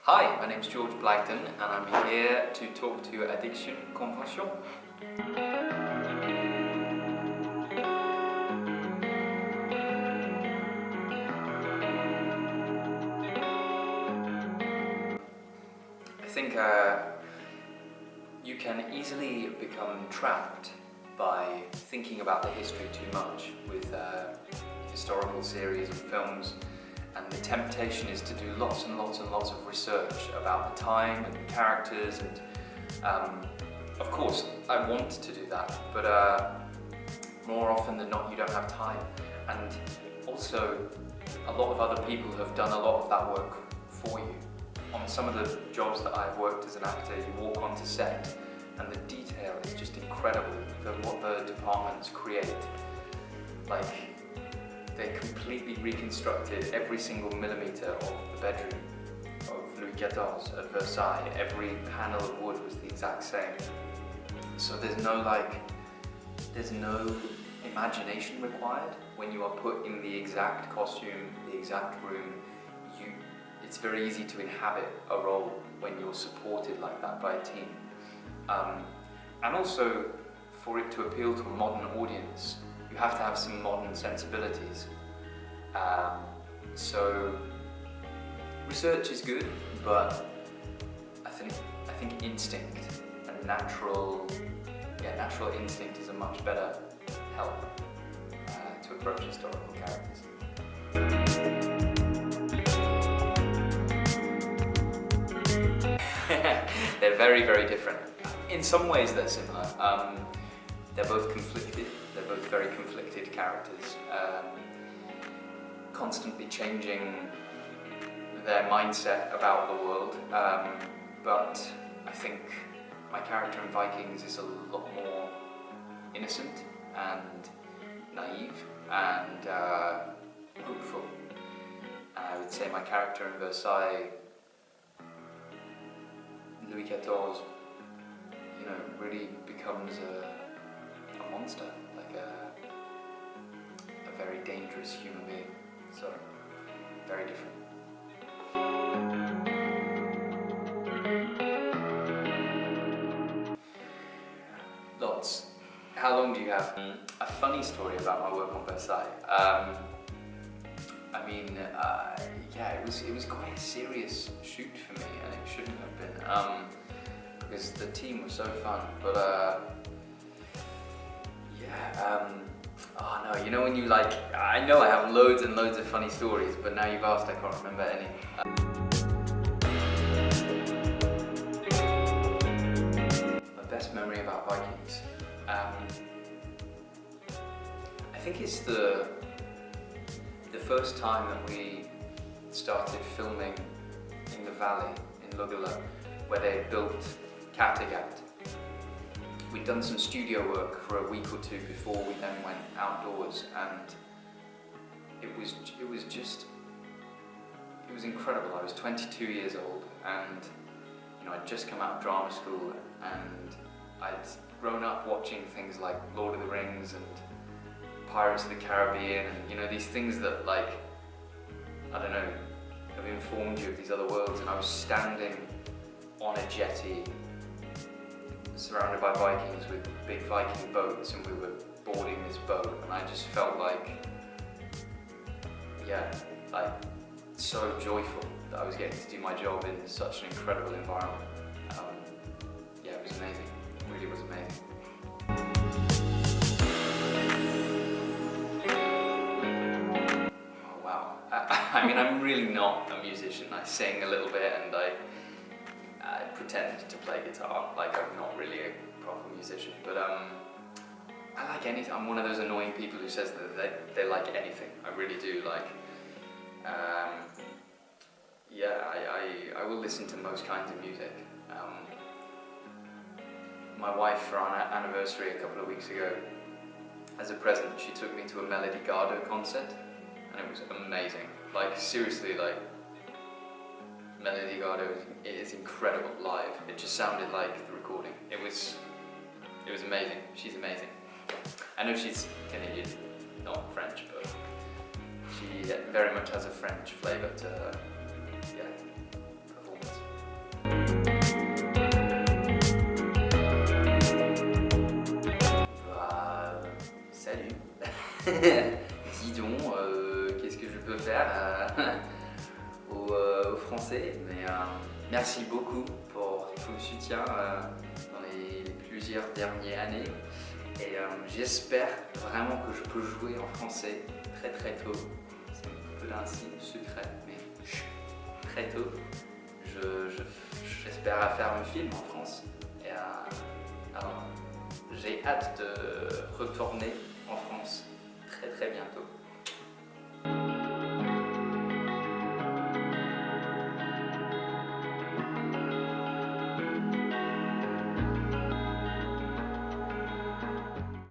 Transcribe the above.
Hi, my name's George Blagden and I'm here to talk to you Addiction Convention. I think you can easily become trapped by thinking about the history too much with historical series of films, and the temptation is to do lots and lots and lots of research about the time and characters, and of course I want to do that, but more often than not you don't have time. And also a lot of other people have done a lot of that work for you. On some of the jobs that I've worked as an actor, you walk onto set and the detail is just incredible, what the departments create. Like, they completely reconstructed every single millimetre of the bedroom of Louis XIV at Versailles. Every panel of wood was the exact same. So there's no imagination required when you are put in the exact costume, the exact room. It's very easy to inhabit a role when you're supported like that by a team. And also, for it to appeal to a modern audience, you have to have some modern sensibilities. So research is good, but I think instinct and natural instinct is a much better help to approach historical characters. They're very, very different. In some ways they're similar. They're both conflicted. They're both very conflicted characters, constantly changing their mindset about the world. But I think my character in Vikings is a lot more innocent and naive and hopeful. And I would say my character in Versailles, Louis XIV, really becomes a monster, like a very dangerous human being. So, very different. Lots. How long do you have? A funny story about my work on Versailles. It was quite a serious shoot for me, and it shouldn't have been, because the team was so fun. But when you I know I have loads and loads of funny stories, but now you've asked, I can't remember any. My best memory about Vikings, I think it's the first time that we started filming in the valley in Lugala, where they built Kattegat. We'd done some studio work for a week or two before we then went outdoors, and it was incredible. I was 22 years old, and I'd just come out of drama school, and I'd grown up watching things like Lord of the Rings and Pirates of the Caribbean, and these things that, have informed you of these other worlds. And I was standing on a jetty surrounded by Vikings with big Viking boats, and we were boarding this boat, and I just felt so joyful that I was getting to do my job in such an incredible environment. It was amazing. It really was amazing. Oh wow. I'm really not a musician. I sing a little bit and I pretend to play guitar, like I'm not really a proper musician, but I like anything. I'm one of those annoying people who says that they like anything. I really do. I will listen to most kinds of music. My wife, for our anniversary a couple of weeks ago, as a present, she took me to a Melody Gardot concert, and it was amazing. Seriously, Melody Gardot is incredible live. It just sounded like the recording. It was amazing. She's amazing. I know she's Canadian, not French, but she very much has a French flavour to her performance. dis donc, qu'est-ce que je peux faire aux Français. Mais merci beaucoup pour tout le soutien dans les plusieurs dernières années. Et j'espère vraiment que je peux jouer en français très très tôt. C'est un peu un signe secret, mais très tôt. J'espère à faire un film en France. Et alors, j'ai hâte de retourner en France très très bientôt.